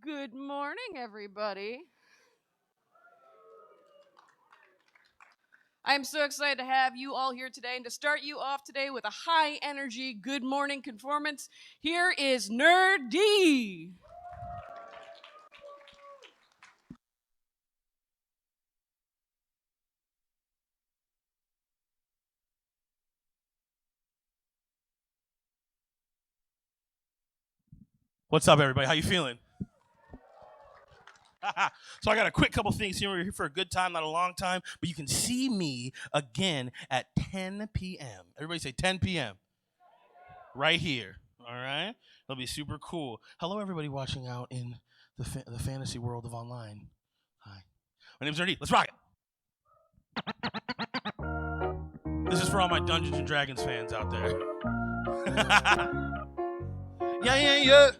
Good morning, everybody. I'm so excited to have you all here today and to start you off today with a high energy good morning performance. Here is NUR-D. What's up, everybody? How you feeling? So I got a quick couple things here. We're here for a good time, not a long time, but you can see me again at 10 p.m. Everybody say 10 p.m. right here. All right? It'll be super cool. Hello, everybody watching out in the fantasy world of online. Hi. My name's NUR-D. Let's rock it. This is for all my Dungeons & Dragons fans out there. Yeah.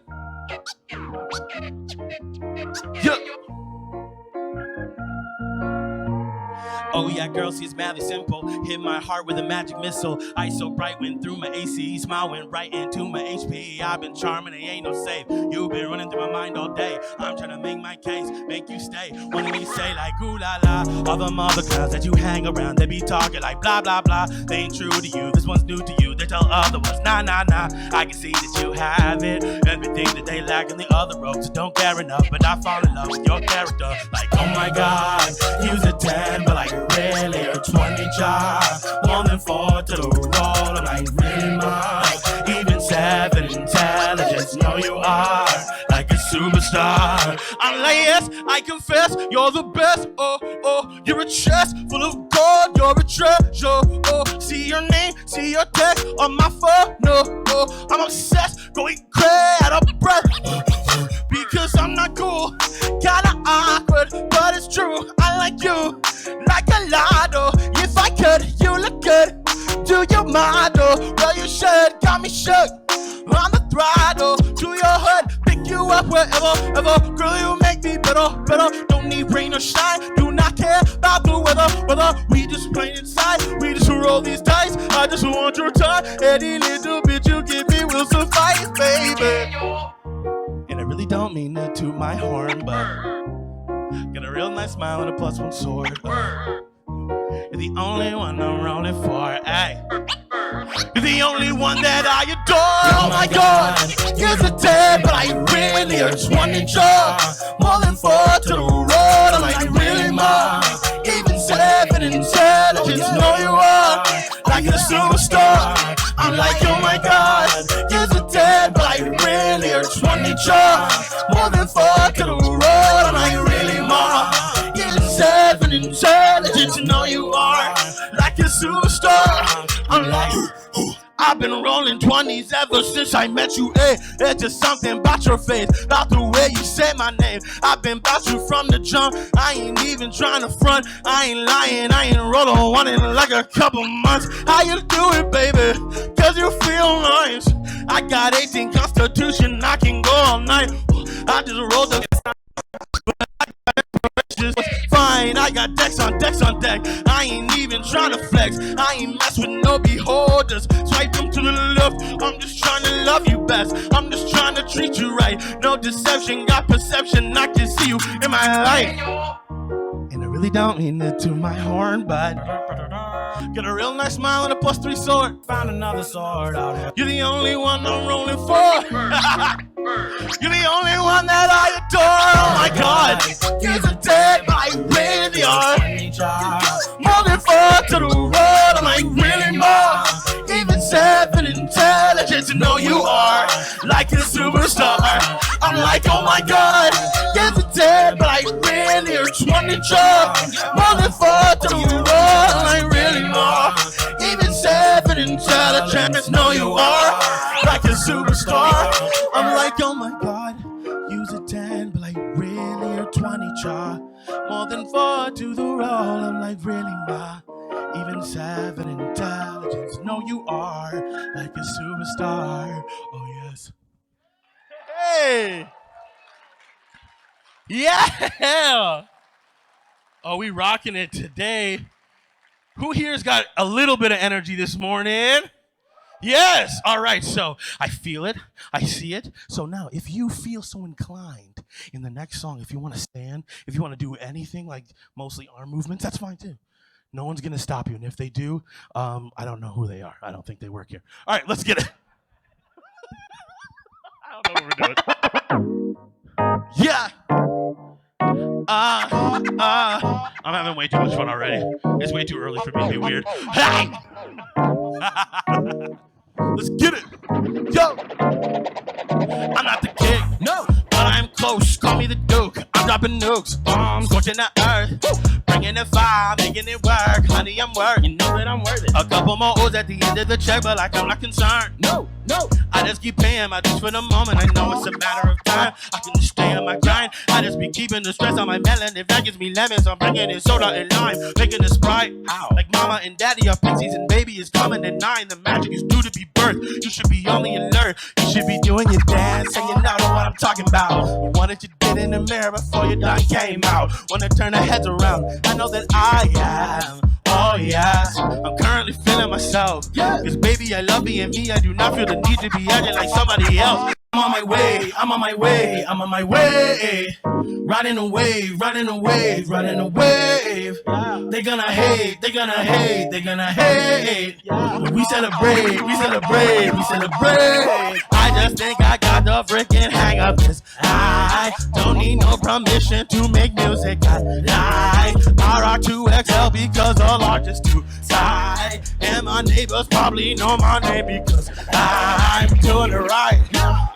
Oh yeah, girl, see it's madly simple. Hit my heart with a magic missile. Ice so bright went through my AC. Smile went right into my HP. I've been charming, it ain't no save. You've been running through my mind all day. I'm trying to make my case, make you stay. Wanting me say like ooh la la. All them other clowns that you hang around, they be talking like blah blah blah. They ain't true to you, this one's new to you. They tell other ones nah nah nah. I can see that you have it. Everything that they lack in the other ropes. Don't care enough, but I fall in love with your character. Like oh my god, use a 10, but like really a 20 job. More than 4 to the roll, I'm like really mine. Even 7 intelligence, know you are like a superstar. I'm like yes, I confess, you're the best. Oh, you're a chest full of gold, you're a treasure. Oh, see your name, see your text on my phone. No, I'm obsessed, going crazy out of breath. Because I'm not cool, kinda awkward, but it's true. I like you, like a lotto. If I could, you look good. Do your model, well you should. Got me shook on the throttle. To your hood, pick you up wherever, ever. Girl, you make me better. Don't need rain or shine, do not care about the weather. We just play inside, we just roll these dice. I just want your time, any little bit you give me will suffice, baby. And I really don't mean to toot my horn, but got a real nice smile and a +1 sword. You're the only one I'm rolling for, ay. You're the only one that I adore. Oh my god, here's a 10, but I really are just one inch off. More than 4 to the road, I'm like really mine. Even 7 intelligence, know you are like a superstar. I'm like oh my god, here's a 10, but I really are just one inch off. More than 4 to the road, I'm like really mine. Even 7 intelligence, know you are like a superstar. I'm like I've been rolling 20s ever since I met you, There's just something about your face, about the way you say my name. I've been about you from the jump, I ain't even trying to front. I ain't lying, I ain't rolling one in like a couple months. How you do it, baby? Cause you feel nice. I got 18 constitution, I can go all night. I just rolled the fine, I got decks on deck. I ain't even trying to flex. I ain't mess with no beholders. Swipe them to the left. I'm just trying to love you best. I'm just trying to treat you right. No deception, got perception. I can see you in my life. And I really don't mean it to my horn, but got a real nice smile and a +3 sword. Found another sword out here. You're the only one I'm rolling for. You're the only one that I adore. Oh my god, here's a 10, but I really are. More than 4 to the road, I'm like really more. Even 7 intelligence, you know you are like a superstar. I'm like oh my god, here's a 10, but I really are 20 job. More than 4 to the road, I'm like really more. Even 7 intelligence, know you are like a superstar. I'm like oh my god, use a 10, but like really a 20 char. More than 4 to the roll, I'm like really ma. Even 7 intelligence, know you are like a superstar. Oh yes. Hey! Yeah! Oh, we rocking it today. Who here's got a little bit of energy this morning? Yes. All right. So I feel it. I see it. So now, if you feel so inclined in the next song, if you want to stand, if you want to do anything, like mostly arm movements, that's fine too. No one's going to stop you. And if they do, I don't know who they are. I don't think they work here. All right, let's get it. I don't know what we're doing. Yeah. I'm having way too much fun already. It's way too early for me to be weird. Hey! Let's get it. Yo! I'm not the king. No. But I'm close. Call me the Duke. I'm dropping nukes. Scorching the earth. Bringing the fire. Making it work. Honey, I'm worth. You know that I'm worth it. A couple more O's at the end of the check, but like I'm not concerned. No. I just keep paying my dues for the moment. I know it's a matter of time. I can just stay on my grind. I just be keeping the stress on my melon. If that gives me lemons, I'm bringing in soda and lime. Making it Sprite. Ow. Like mama and daddy are pixies and baby is coming at 9. The magic is due to be birthed. You should be only alert. You should be doing your dance, and you know what I'm talking about. You wanted you did in the mirror before your done came out. Wanna turn the heads around. I know that I am. Oh yes, I'm currently feeling myself. Cause baby, I love being me. I do not feel the need to be acting like somebody else. I'm on my way, I'm on my way, I'm on my way. Riding a wave, riding a wave, riding a wave. They gonna hate, they gonna hate, they gonna hate. But we celebrate, we celebrate, we celebrate. I just think I got the freaking hang of this. I don't need no permission to make music. I lie. RR2XL because the largest too tight. And my neighbors probably know my name because I'm doing it right.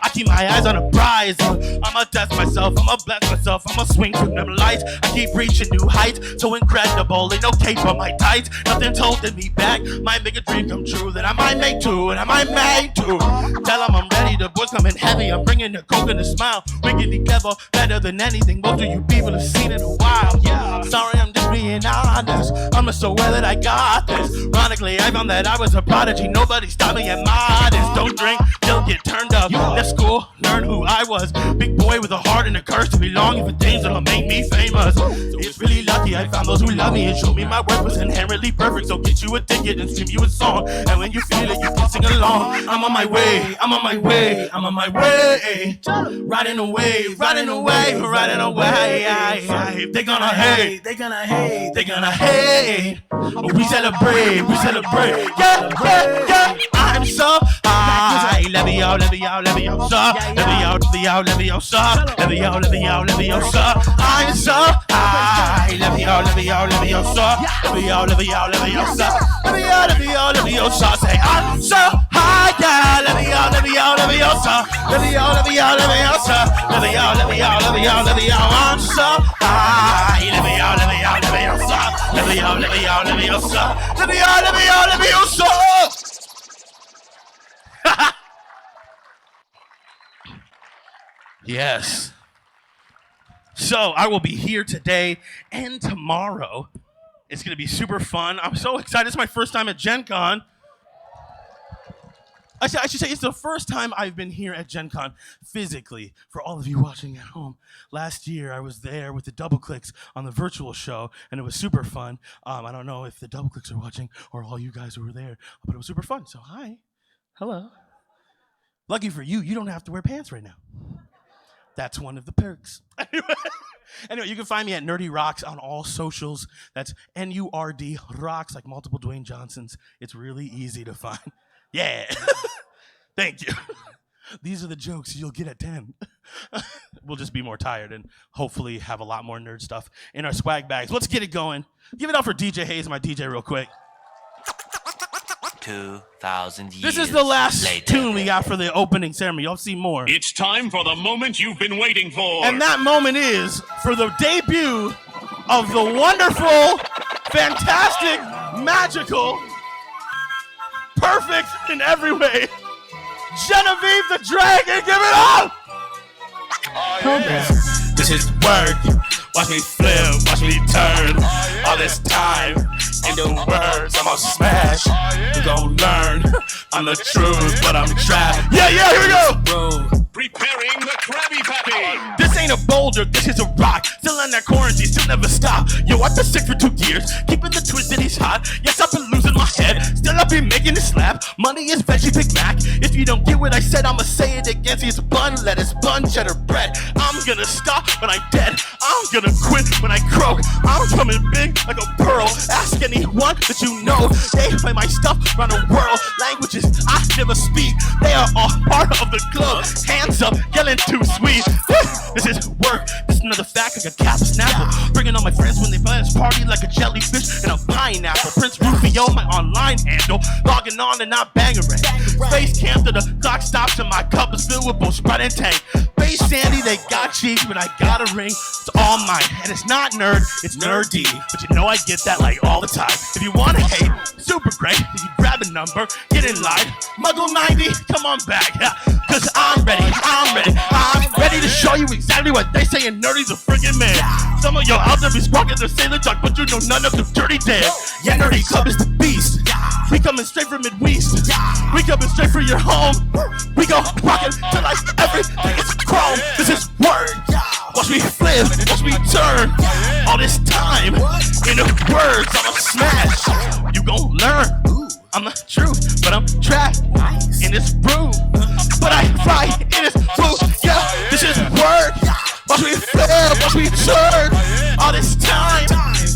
I keep my eyes on the prize. I'ma test myself, I'ma bless myself, I'ma swing through them lights. I keep reaching new heights, so incredible. Ain't no cape on my tights, nothing holding me back. Might make a dream come true that I might make too, and I might make too. Tell them I'm ready, the boys coming heavy. I'm bringing the coke and the smile. Wickedly clever, better than anything most of you people have seen in a while. Yeah, sorry, I'm just being honest. I'm just so aware that I got this. Ironically, I found that I was a prodigy. Nobody stopped me at modest. Don't drink, still get turned up. Left school, learn who I was. Big boy with a heart and a curse to belong for things that'll make me famous. It's really lucky I found those who love me and show me my work was inherently perfect. So get you a ticket and stream you a song. And when you feel it, you can sing along. I'm on my way, I'm on my way, I'm on my way. Riding away, riding away, riding away. They're gonna hate, they're gonna hate, they're gonna hate. But we celebrate, we celebrate. Yeah. I'm so high. Levio, Levio, Leviosa. Levio, Levio, Leviosa. Levio, Levio, Leviosa. I'm so high. Levio, Levio, Leviosa. Levio, Levio, Leviosa. Levio, Levio, Leviosa. Say I'm so high. Yeah. Levio, Levio, Leviosa. Levio, Levio, Leviosa. Levio, Levio, Levio, Levio. I'm so high. Levio, Levio, Leviosa. Levio, Levio, Leviosa. Levio, Levio, Leviosa. Yes. So I will be here today and tomorrow. It's going to be super fun. I'm so excited. It's my first time at GenCon. I should say it's the first time I've been here at GenCon physically for all of you watching at home. Last year, I was there with the Double Clicks on the virtual show, and it was super fun. I don't know if the Double Clicks are watching or all you guys who were there, but it was super fun. So hi. Hello. Lucky for you, you don't have to wear pants right now. That's one of the perks. Anyway, you can find me at NUR-D Rocks on all socials. That's NUR-D Rocks, like multiple Dwayne Johnsons. It's really easy to find. Yeah. Thank you. These are the jokes you'll get at 10. We'll just be more tired and hopefully have a lot more nerd stuff in our swag bags. Let's get it going. Give it up for DJ Hayes, my DJ, real quick. 2,000 years. This is the last later. tune we got for the opening ceremony. You'll see more. It's time for the moment you've been waiting for. And that moment is for the debut of the wonderful, fantastic, magical, perfect in every way, Genevieve the Dragon. Give it up! This is the word. Watch me flip, watch me turn. All this time in the words, I'm gonna smash. You gon' learn. I'm the truth, but I'm trapped. Yeah, here we go. Preparing the Krabby Patty. This ain't ain't a boulder, this is a rock. Still on that quarantine, still never stop. Yo, I've been sick for 2 years, keeping the Twizzities hot. Yes, I've been losing my head, still I've been making it slap. Money is veggie Big Mac. If you don't get what I said, I'ma say it again. See, it's bun, lettuce, bun, cheddar bread. I'm gonna stop when I'm dead. I'm gonna quit when I croak. I'm coming big like a pearl. Ask anyone that you know. They play my stuff around the world. Languages I never speak, they are all part of the globe. Hands up, yelling too sweet. This is work. This is another fact like a cap snapper. Bringing all my friends when they blast party like a jellyfish and a pineapple. Prince Rufio, my online handle. Logging on and not banging it. Face cam to the clock stops and my cup is filled with both Sprite and Tank. Face Sandy, they got cheeks, but I got a ring. It's all mine, and it's not nerd, it's NUR-D. But you know I get that like all the time. If you wanna hate, super great. If you grab a number, get in line. Muggle 90, come on back. Cause I'm ready to show you exactly what they say, and Nerdy's a friggin' man. Some of y'all out there be squawking their sailor talk, but you know none of them dirty dance. Yeah, Nerdy Club is the beast. We coming straight from Midwest. We coming straight for your home. We gon' rock it till like everything is chrome. This is word. Watch me flip, watch me turn. All this time in the words, I'ma smash. You gon' learn. I'm the truth, but I'm trapped in this brew. But I fly in this blue. Yeah, this is word. Watch me flip, watch me turn. All this time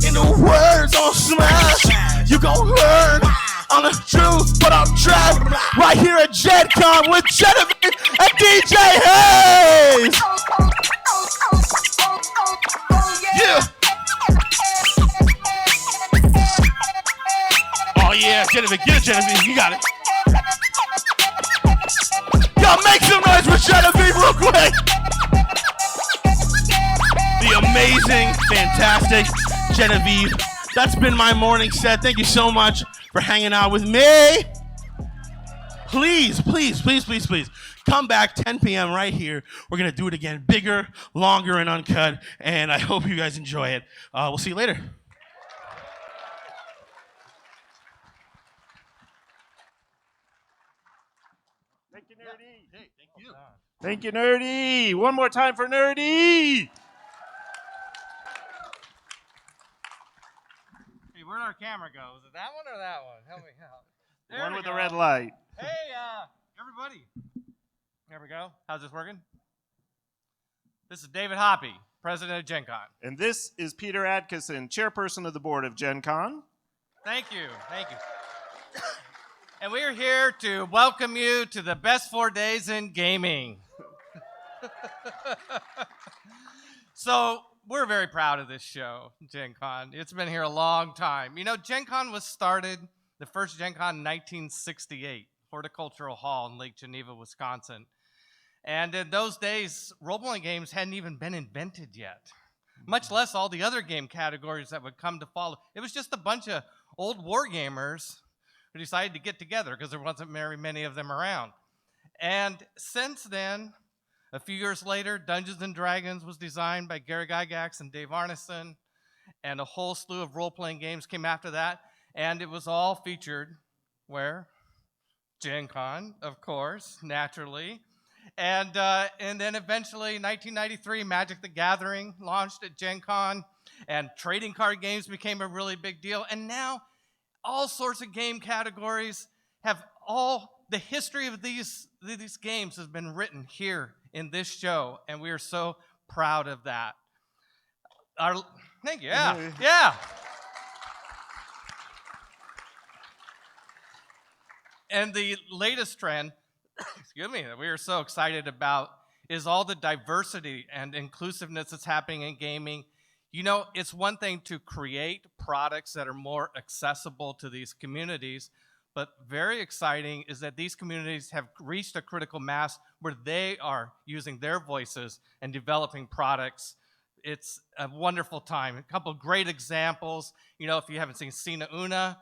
in the words, I'ma smash. You gon' learn. I'm the truth, but I'm trapped right here at GenCon with Genevieve and DJ Hayes. Yeah. Oh yeah, Genevieve, get it, Genevieve, you got it. Y'all make some noise for Genevieve real quick. The amazing, fantastic Genevieve. That's been my morning set. Thank you so much for hanging out with me. Please, please, please, please, please, come back 10 p.m. right here. We're going to do it again, bigger, longer, and uncut, and I hope you guys enjoy it. We'll see you later. Thank you, NUR-D. Hey, thank you. Thank you, NUR-D. One more time for NUR-D. Hey, where'd our camera go? Was it that one or that one? Help me out. The one with the red light. Hey, everybody. There we go. How's this working? This is David Hoppe, president of GenCon. And this is Peter Adkison, chairperson of the board of GenCon. Thank you. Thank you. And we are here to welcome you to the best 4 days in gaming. So, we're very proud of this show, GenCon. It's been here a long time. You know, GenCon was started, the first GenCon in 1968, Horticultural Hall in Lake Geneva, Wisconsin. And in those days, role-playing games hadn't even been invented yet, much less all the other game categories that would come to follow. It was just a bunch of old war gamers who decided to get together because there wasn't very many of them around. And since then, a few years later, Dungeons & Dragons was designed by Gary Gygax and Dave Arneson, and a whole slew of role-playing games came after that, and it was all featured where? GenCon, of course, naturally. And then eventually, 1993, Magic the Gathering launched at GenCon, and trading card games became a really big deal. And now, all sorts of game categories have the history of these games has been written here in this show, and we are so proud of that. Thank you. Yeah. And the latest trend, excuse me, that we are so excited about is all the diversity and inclusiveness that's happening in gaming. You know, it's one thing to create products that are more accessible to these communities, but very exciting is that these communities have reached a critical mass where they are using their voices and developing products. It's a wonderful time. A couple of great examples. You know, if you haven't seen Sina Una,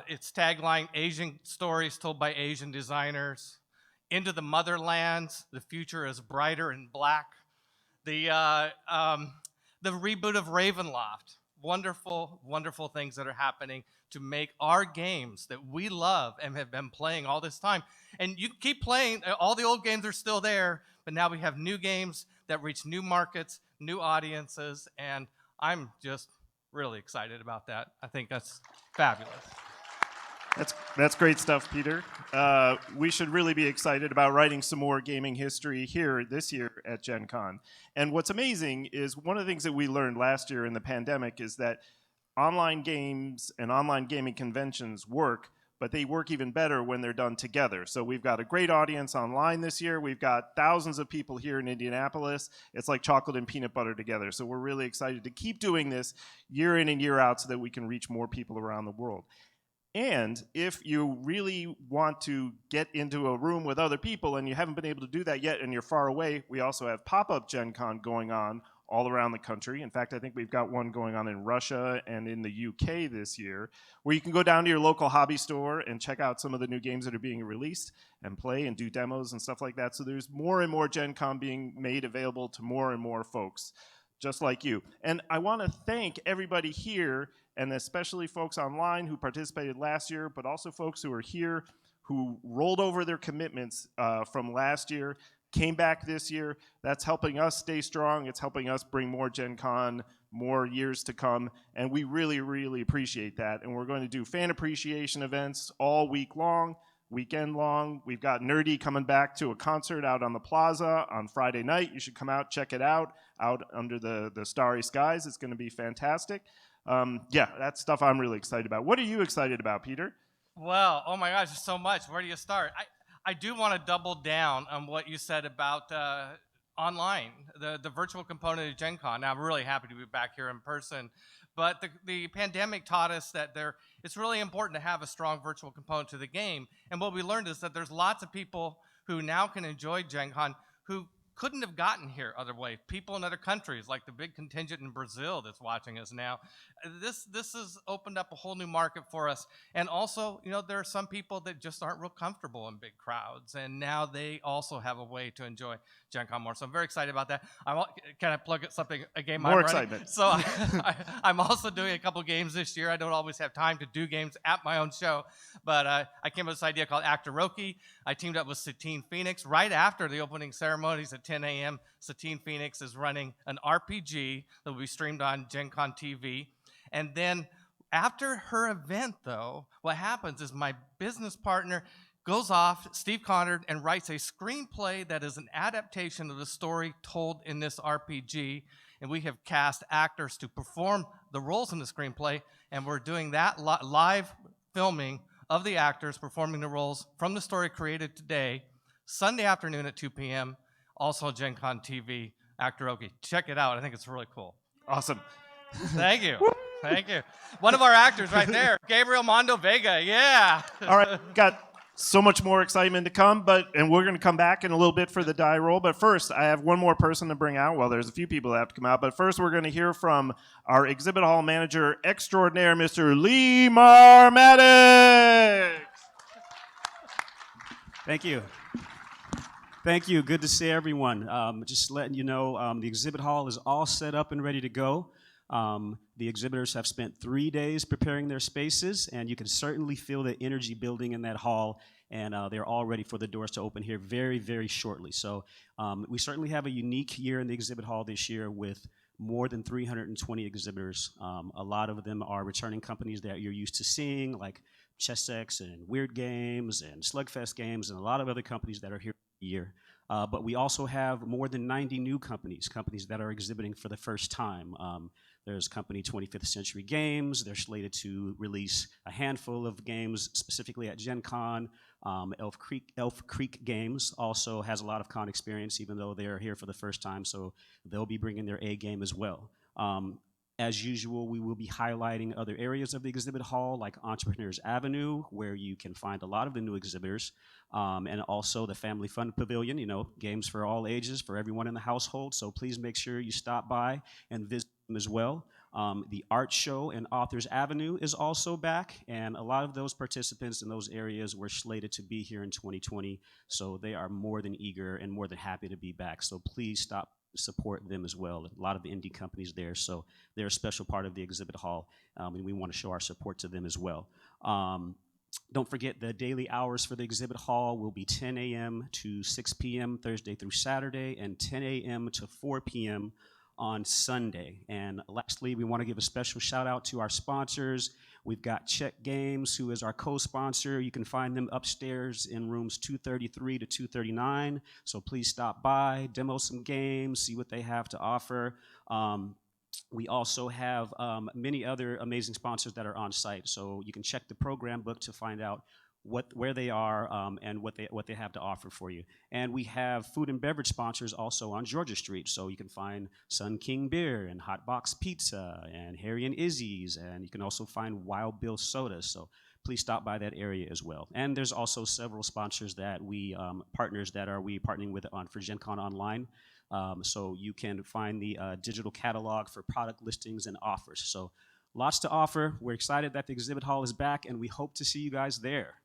its tagline, Asian stories told by Asian designers. Into the Motherlands, the future is brighter and black. The reboot of Ravenloft. Wonderful, wonderful things that are happening to make our games that we love and have been playing all this time. And you keep playing, all the old games are still there, but now we have new games that reach new markets, new audiences, and I'm just really excited about that. I think that's fabulous. That's great stuff, Peter. We should really be excited about writing some more gaming history here this year at Gen Con. And what's amazing is one of the things that we learned last year in the pandemic is that online games and online gaming conventions work, but they work even better when they're done together. So we've got a great audience online this year. We've got thousands of people here in Indianapolis. It's like chocolate and peanut butter together. So we're really excited to keep doing this year in and year out so that we can reach more people around the world. And if you really want to get into a room with other people and you haven't been able to do that yet and you're far away, we also have pop-up Gen Con going on all around the country. In fact, I think we've got one going on in Russia and in the UK this year, where you can go down to your local hobby store and check out some of the new games that are being released and play and do demos and stuff like that. So there's more and more Gen Con being made available to more and more folks, just like you. And I want to thank everybody here, and especially folks online who participated last year, but also folks who are here who rolled over their commitments from last year, came back this year. That's helping us stay strong. It's helping us bring more Gen Con, more years to come, and we really, really appreciate that. And we're going to do fan appreciation events all week long, weekend long. We've got NUR-D coming back to a concert out on the plaza on Friday night. You should come out, check it out under the starry skies. It's going to be fantastic. Yeah, that's stuff I'm really excited about. What are you excited about, Peter? Well, oh my gosh, there's so much. Where do you start? I do want to double down on what you said about online, the virtual component of Gen Con. Now, I'm really happy to be back here in person, but the pandemic taught us that it's really important to have a strong virtual component to the game. And what we learned is that there's lots of people who now can enjoy Gen Con who couldn't have gotten here other way. People in other countries, like the big contingent in Brazil that's watching us now. This has opened up a whole new market for us. And also, you know, there are some people that just aren't real comfortable in big crowds, and now they also have a way to enjoy Gen Con more. So I'm very excited about that. Can I plug a game More I'm running? excitement. So I'm also doing a couple games this year. I don't always have time to do games at my own show, but I came up with this idea called Actor-Roki. I teamed up with Satine Phoenix right after the opening ceremonies at 10 a.m. Satine Phoenix is running an RPG that will be streamed on Gen Con TV. And then after her event, though, what happens is my business partner goes off, Steve Connard, and writes a screenplay that is an adaptation of the story told in this RPG. And we have cast actors to perform the roles in the screenplay, and we're doing that live filming of the actors performing the roles from the story created today, Sunday afternoon at 2 p.m., also Gen Con TV, Actor-Roki. Check it out. I think it's really cool. Awesome. Thank you. Thank you. One of our actors right there, Gabriel Mondo Vega. Yeah. All right, got so much more excitement to come, and we're going to come back in a little bit for the die roll. But first, I have one more person to bring out. Well, there's a few people that have to come out. But first, we're going to hear from our exhibit hall manager extraordinaire, Mr. Lee Marmatic. Thank you. Thank you. Good to see everyone. Just letting you know, the exhibit hall is all set up and ready to go. The exhibitors have spent 3 days preparing their spaces, and you can certainly feel the energy building in that hall, and they're all ready for the doors to open here very, very shortly. So we certainly have a unique year in the exhibit hall this year with more than 320 exhibitors. A lot of them are returning companies that you're used to seeing, like Chessex and Weird Games and Slugfest Games, and a lot of other companies that are here year. But we also have more than 90 new companies that are exhibiting for the first time. There's company 25th Century Games. They're slated to release a handful of games specifically at Gen Con. Elf Creek Games also has a lot of con experience, even though they're here for the first time, so they'll be bringing their A game as well. As usual, we will be highlighting other areas of the exhibit hall, like Entrepreneurs Avenue, where you can find a lot of the new exhibitors, and also the Family Fun Pavilion, you know, games for all ages, for everyone in the household. So please make sure you stop by and visit them as well. The art show in Authors Avenue is also back, and a lot of those participants in those areas were slated to be here in 2020, so they are more than eager and more than happy to be back. So please support them as well. A lot of the indie companies there, so they're a special part of the exhibit hall, and we want to show our support to them as well. Don't forget the daily hours for the exhibit hall will be 10 a.m. to 6 p.m. Thursday through Saturday, and 10 a.m. to 4 p.m. on Sunday. And lastly, we want to give a special shout out to our sponsors. We've got Check Games, who is our co-sponsor. You can find them upstairs in rooms 233 to 239. So please stop by, demo some games, see what they have to offer. We also have many other amazing sponsors that are on site. So you can check the program book to find out where they are and what they have to offer for you. And we have food and beverage sponsors also on Georgia Street. So you can find Sun King Beer and Hot Box Pizza and Harry and Izzy's, and you can also find Wild Bill Soda. So please stop by that area as well. And there's also several sponsors that we partners that are we partnering with for GenCon Online. So you can find the digital catalog for product listings and offers. So lots to offer. We're excited that the exhibit hall is back, and we hope to see you guys there.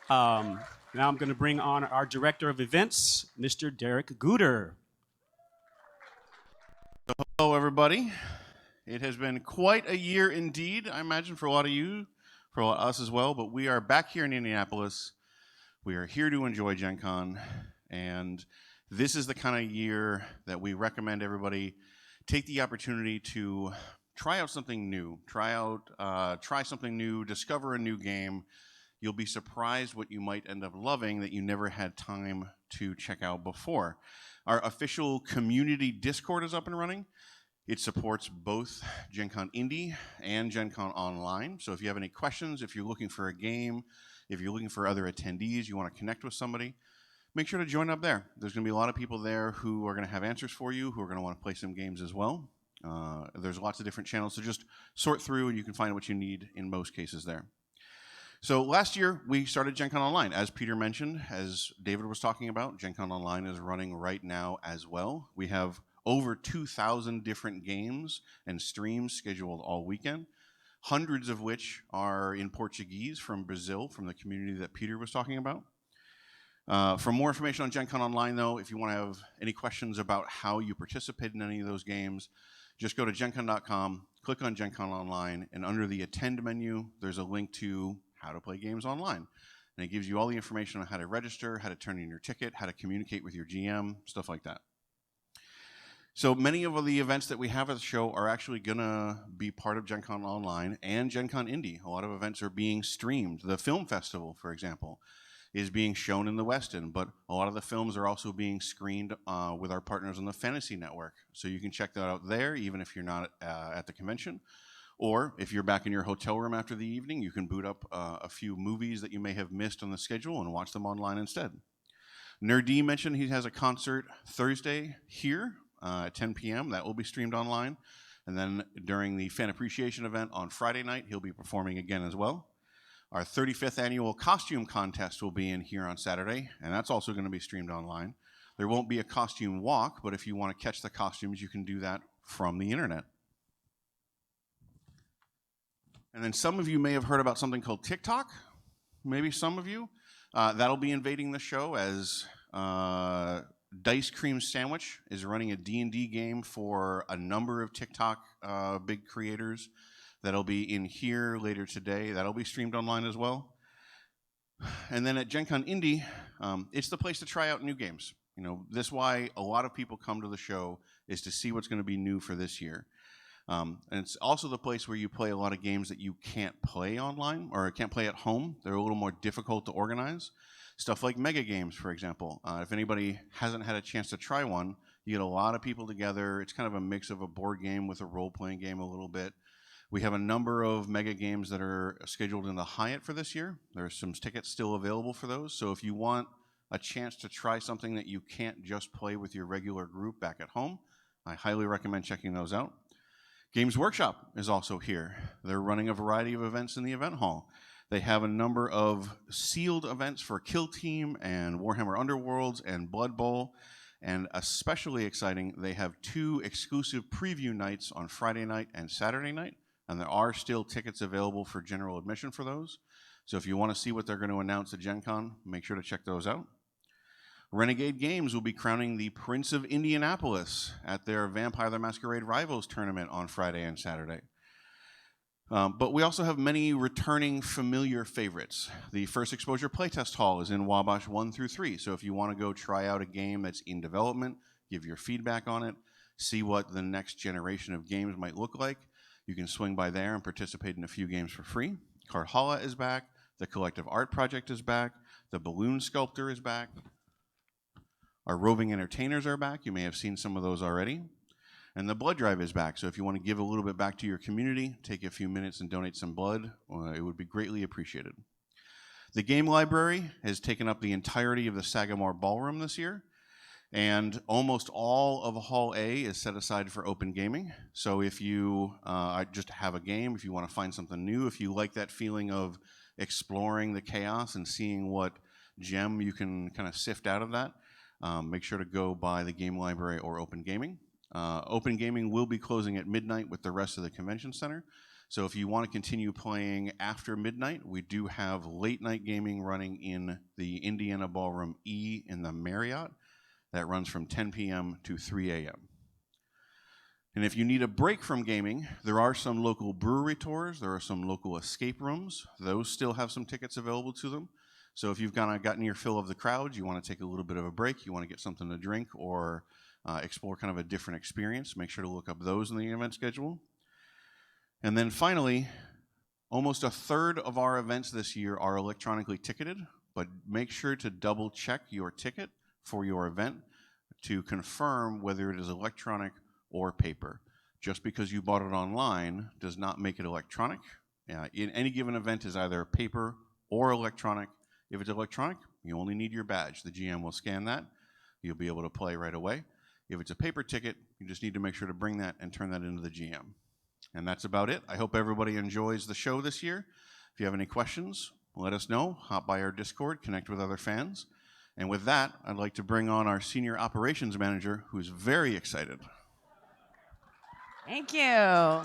Now I'm going to bring on our director of events, Mr. Derek Guter. Hello, everybody. It has been quite a year indeed, I imagine, for a lot of you, for us as well, but we are back here in Indianapolis. We are here to enjoy Gen Con, and this is the kind of year that we recommend everybody take the opportunity to try out something new, try something new, discover a new game. You'll be surprised what you might end up loving that you never had time to check out before. Our official community Discord is up and running. It supports both Gen Con Indie and Gen Con Online. So if you have any questions, if you're looking for a game, if you're looking for other attendees, you want to connect with somebody, make sure to join up there. There's going to be a lot of people there who are going to have answers for you, who are going to want to play some games as well. There's lots of different channels, so just sort through and you can find what you need in most cases there. So last year, we started Gen Con Online. As Peter mentioned, as David was talking about, Gen Con Online is running right now as well. We have over 2,000 different games and streams scheduled all weekend, hundreds of which are in Portuguese from Brazil, from the community that Peter was talking about. For more information on Gen Con Online, though, if you want to have any questions about how you participate in any of those games, just go to gencon.com, click on Gen Con Online, and under the Attend menu, there's a link to how to play games online. And it gives you all the information on how to register, how to turn in your ticket, how to communicate with your GM, stuff like that. So many of the events that we have at the show are actually going to be part of Gen Con Online and Gen Con Indie. A lot of events are being streamed. The film festival, for example, is being shown in the West End, but a lot of the films are also being screened with our partners on the Fantasy Network. So you can check that out there, even if you're not at the convention. Or if you're back in your hotel room after the evening, you can boot up a few movies that you may have missed on the schedule and watch them online instead. NUR-D mentioned he has a concert Thursday here at 10 p.m. That will be streamed online. And then during the fan appreciation event on Friday night, he'll be performing again as well. Our 35th annual costume contest will be in here on Saturday, and that's also going to be streamed online. There won't be a costume walk, but if you want to catch the costumes, you can do that from the internet. And then some of you may have heard about something called TikTok. Maybe some of you. That'll be invading the show as Dice Cream Sandwich is running a D&D game for a number of TikTok big creators. That'll be in here later today. That'll be streamed online as well. And then at Gen Con Indie, it's the place to try out new games. You know, this is why a lot of people come to the show, is to see what's going to be new for this year. And it's also the place where you play a lot of games that you can't play online or can't play at home. They're a little more difficult to organize. Stuff like mega games, for example. If anybody hasn't had a chance to try one, you get a lot of people together. It's kind of a mix of a board game with a role-playing game a little bit. We have a number of mega games that are scheduled in the Hyatt for this year. There's some tickets still available for those. So if you want a chance to try something that you can't just play with your regular group back at home, I highly recommend checking those out. Games Workshop is also here. They're running a variety of events in the event hall. They have a number of sealed events for Kill Team and Warhammer Underworlds and Blood Bowl. And especially exciting, they have 2 exclusive preview nights on Friday night and Saturday night. And there are still tickets available for general admission for those. So if you want to see what they're going to announce at Gen Con, make sure to check those out. Renegade Games will be crowning the Prince of Indianapolis at their Vampire the Masquerade Rivals tournament on Friday and Saturday. But we also have many returning familiar favorites. The First Exposure Playtest Hall is in Wabash 1 through 3. So if you want to go try out a game that's in development, give your feedback on it, see what the next generation of games might look like, you can swing by there and participate in a few games for free. Cardhalla is back. The Collective Art Project is back. The Balloon Sculptor is back. Our roving entertainers are back. You may have seen some of those already. And the blood drive is back. So if you want to give a little bit back to your community, take a few minutes and donate some blood, it would be greatly appreciated. The game library has taken up the entirety of the Sagamore Ballroom this year. And almost all of Hall A is set aside for open gaming. So if you just have a game, if you want to find something new, if you like that feeling of exploring the chaos and seeing what gem you can kind of sift out of that, make sure to go by the game library or open gaming. Open gaming will be closing at midnight with the rest of the convention center. So if you want to continue playing after midnight, we do have late night gaming running in the Indiana Ballroom E in the Marriott. That runs from 10 p.m. to 3 a.m. And if you need a break from gaming, there are some local brewery tours. There are some local escape rooms. Those still have some tickets available to them. So if you've kind of gotten your fill of the crowd, you want to take a little bit of a break, you want to get something to drink or explore kind of a different experience, make sure to look up those in the event schedule. And then finally, almost a third of our events this year are electronically ticketed, but make sure to double check your ticket for your event to confirm whether it is electronic or paper. Just because you bought it online does not make it electronic. In any given event is either paper or electronic. If it's electronic, you only need your badge. The GM will scan that. You'll be able to play right away. If it's a paper ticket, you just need to make sure to bring that and turn that into the GM. And that's about it. I hope everybody enjoys the show this year. If you have any questions, let us know. Hop by our Discord, connect with other fans. And with that, I'd like to bring on our Senior Operations Manager, who's very excited. Thank you.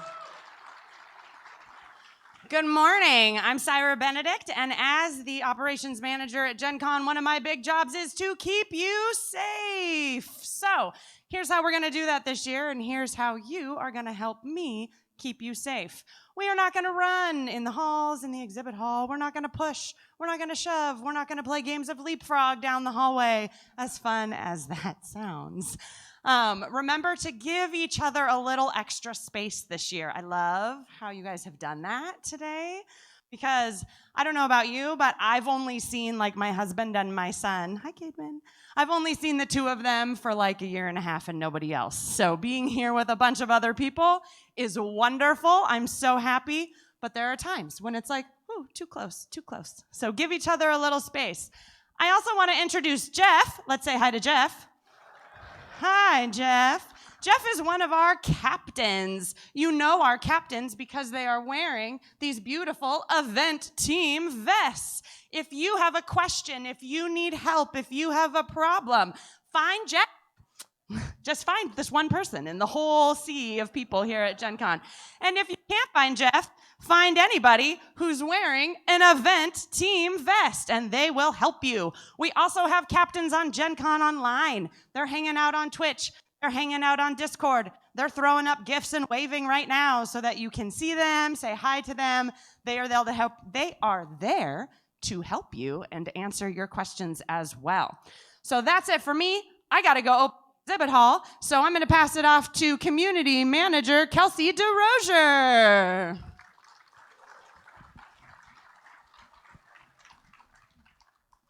Good morning. I'm Syra Benedict, and as the operations manager at Gen Con, one of my big jobs is to keep you safe. So here's how we're going to do that this year, and here's how you are going to help me keep you safe. We are not going to run in the halls, in the exhibit hall. We're not going to push. We're not going to shove. We're not going to play games of leapfrog down the hallway, as fun as that sounds. Remember to give each other a little extra space this year. I love how you guys have done that today because I don't know about you, but I've only seen like my husband and my son. Hi, Cademan. I've only seen the two of them for like a year and a half and nobody else. So being here with a bunch of other people is wonderful. I'm so happy. But there are times when it's like, ooh, too close, too close. So give each other a little space. I also want to introduce Jeff. Let's say hi to Jeff. Hi, Jeff. Jeff is one of our captains. You know our captains because they are wearing these beautiful event team vests. If you have a question, if you need help, if you have a problem, find Jeff. Just find this one person in the whole sea of people here at Gen Con. And if you can't find Jeff, find anybody who's wearing an event team vest, and they will help you. We also have captains on Gen Con Online. They're hanging out on Twitch. They're hanging out on Discord. They're throwing up gifs and waving right now so that you can see them, say hi to them. They are there to help. They are there to help you and answer your questions as well. So that's it for me. I got to go exhibit hall, so I'm going to pass it off to community manager Kelsey DeRozier.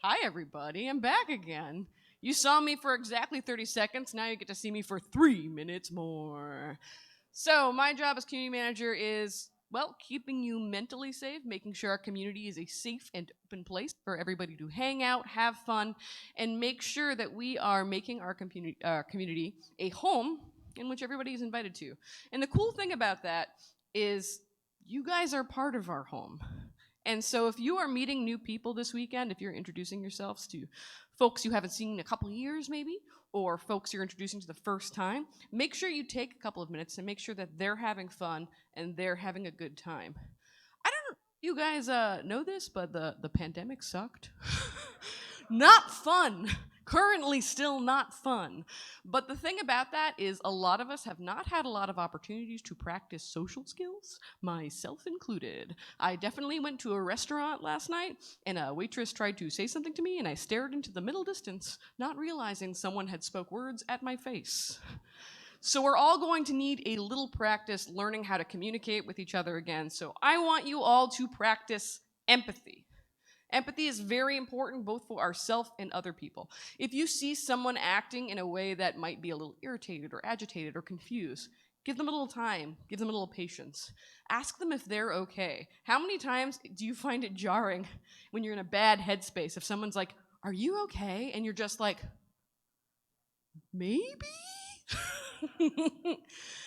Hi, everybody. I'm back again. You saw me for exactly 30 seconds. Now you get to see me for 3 minutes more. So my job as community manager is, well, keeping you mentally safe, making sure our community is a safe and open place for everybody to hang out, have fun, and make sure that we are making our community a home in which everybody is invited to. And the cool thing about that is you guys are part of our home. And so if you are meeting new people this weekend, if you're introducing yourselves to folks you haven't seen in a couple of years maybe, or folks you're introducing to the first time, make sure you take a couple of minutes and make sure that they're having fun and they're having a good time. I don't know if you guys know this, but the pandemic sucked. Not fun. Currently still not fun. But the thing about that is a lot of us have not had a lot of opportunities to practice social skills, myself included. I definitely went to a restaurant last night and a waitress tried to say something to me and I stared into the middle distance, not realizing someone had spoke words at my face. So we're all going to need a little practice learning how to communicate with each other again. So I want you all to practice empathy. Empathy is very important both for ourselves and other people. If you see someone acting in a way that might be a little irritated or agitated or confused, give them a little time, give them a little patience. Ask them if they're okay. How many times do you find it jarring when you're in a bad headspace if someone's like, "Are you okay?" and you're just like, "Maybe?"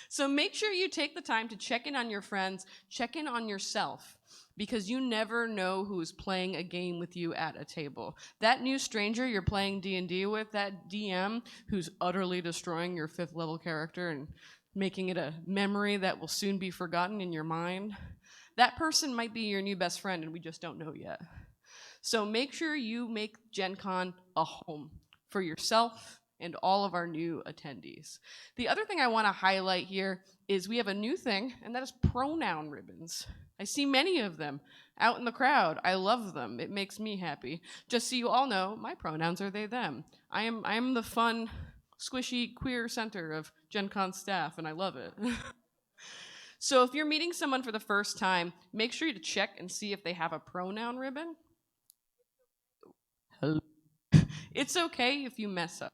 So make sure you take the time to check in on your friends, check in on yourself, because you never know who's playing a game with you at a table. That new stranger you're playing D&D with, that DM who's utterly destroying your 5th level character and making it a memory that will soon be forgotten in your mind, that person might be your new best friend and we just don't know yet. So make sure you make Gen Con a home for yourself and all of our new attendees. The other thing I want to highlight here is we have a new thing, and that is pronoun ribbons. I see many of them out in the crowd. I love them. It makes me happy. Just so you all know, my pronouns are they, them. I am the fun, squishy, queer center of Gen Con staff, and I love it. So if you're meeting someone for the first time, make sure to check and see if they have a pronoun ribbon. Hello. It's okay if you mess up.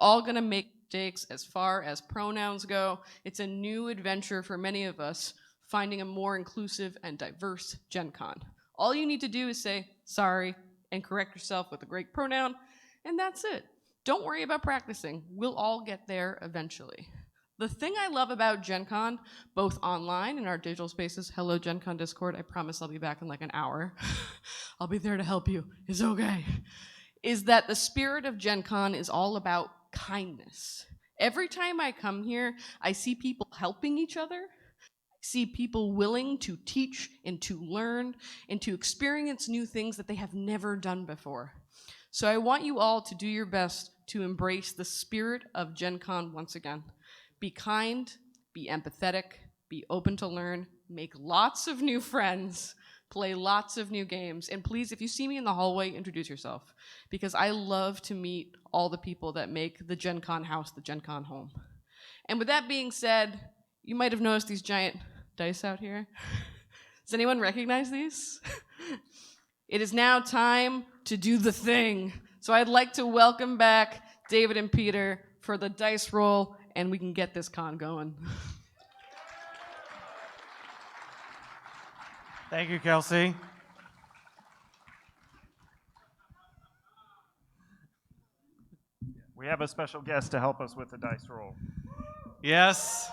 All gonna make mistakes as far as pronouns go. It's a new adventure for many of us, finding a more inclusive and diverse Gen Con. All you need to do is say sorry and correct yourself with a great pronoun, and that's it. Don't worry about practicing. We'll all get there eventually. The thing I love about Gen Con, both online and our digital spaces, hello Gen Con Discord, I promise I'll be back in like an hour. I'll be there to help you, it's okay, is that the spirit of Gen Con is all about kindness. Every time I come here, I see people helping each other. I see people willing to teach and to learn and to experience new things that they have never done before. So I want you all to do your best to embrace the spirit of Gen Con once again. Be kind, be empathetic, be open to learn, make lots of new friends, play lots of new games, and please, if you see me in the hallway, introduce yourself, because I love to meet all the people that make the Gen Con house the Gen Con home. And with that being said, you might have noticed these giant dice out here. Does anyone recognize these? It is now time to do the thing. So I'd like to welcome back David and Peter for the dice roll, and we can get this con going. Thank you, Kelsey. We have a special guest to help us with the dice roll. Yes,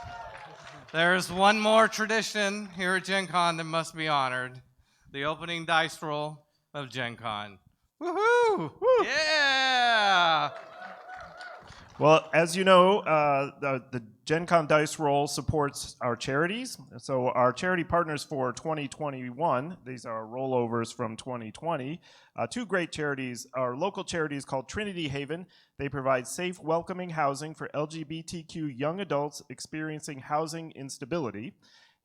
there's one more tradition here at Gen Con that must be honored. The opening dice roll of Gen Con. Woohoo! Woo. Yeah! Well, as you know, the Gen Con Dice Roll supports our charities. So our charity partners for 2021, these are rollovers from 2020. 2 great charities, our local charities called Trinity Haven. They provide safe, welcoming housing for LGBTQ young adults experiencing housing instability.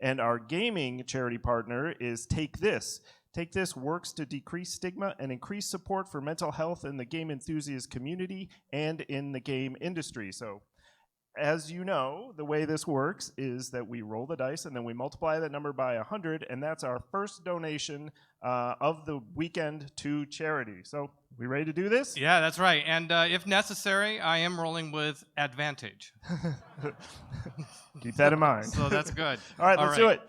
And our gaming charity partner is Take This. Take This works to decrease stigma and increase support for mental health in the game enthusiast community and in the game industry. So, as you know, the way this works is that we roll the dice and then we multiply that number by 100, and that's our first donation of the weekend to charity. So, we ready to do this? Yeah, that's right. And if necessary, I am rolling with advantage. Keep that in mind. So that's good. All right, let's do it.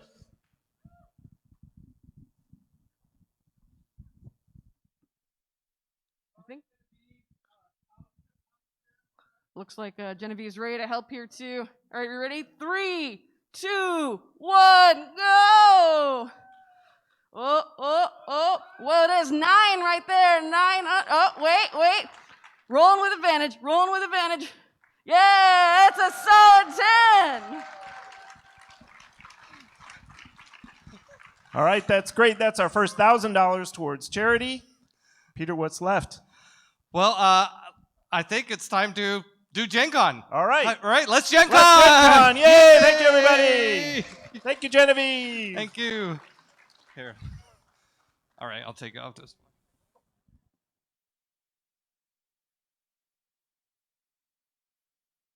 Looks like Genevieve's ready to help here too. All right, you ready? 3, 2, 1, go! Oh. Whoa, there's 9 right there. 9. Oh, wait. Rolling with advantage. Yeah, it's a solid 10. All right, that's great. That's our first $1,000 towards charity. Peter, what's left? Well, I think it's time to do GenCon. All right. All right, let's GenCon. Let's GenCon. Yay! Thank you, everybody. Thank you, Genevieve. Thank you. Here. All right, I'll take off this.